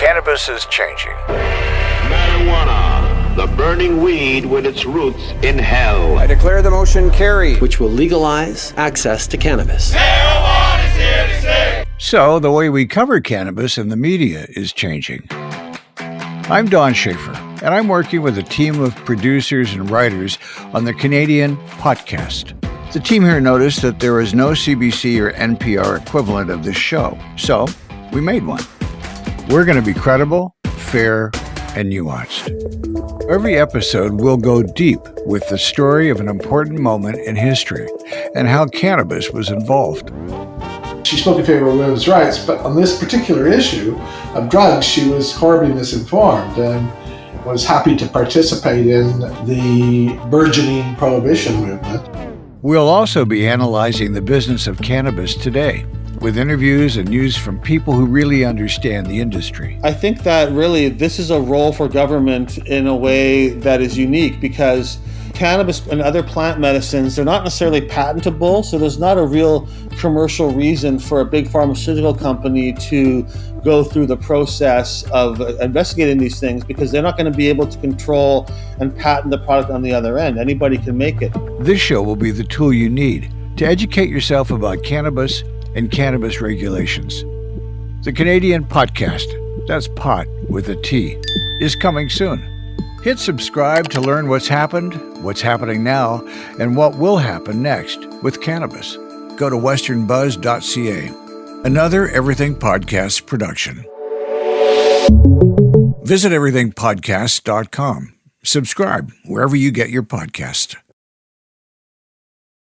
Cannabis is changing. Marijuana, the burning weed with its roots in hell. I declare the motion carried. Which will legalize access to cannabis. Marijuana's here to stay. So the way we cover cannabis in the media is changing. I'm Don Schaefer, and I'm working with a team of producers and writers on the Canadian Potcast. The team here noticed that there is no CBC or NPR equivalent of this show, so we made one. We're going to be credible, fair, and nuanced. Every episode will go deep with the story of an important moment in history and how cannabis was involved. She spoke in favor of women's rights, but on this particular issue of drugs, she was horribly misinformed and was happy to participate in the burgeoning prohibition movement. We'll also be analyzing the business of cannabis today, with interviews and news from people who really understand the industry. I think that really this is a role for government in a way that is unique because cannabis and other plant medicines, they're not necessarily patentable, so there's not a real commercial reason for a big pharmaceutical company to go through the process of investigating these things because they're not going to be able to control and patent the product on the other end. Anybody can make it. This show will be the tool you need to educate yourself about cannabis and cannabis regulations. The Canadian Potcast, that's pot with a T, is coming soon. Hit subscribe to learn what's happened, what's happening now, and what will happen next with cannabis. Go to westernbuzz.ca. Another Everything Podcast production. Visit everythingpodcast.com. Subscribe wherever you get your podcast.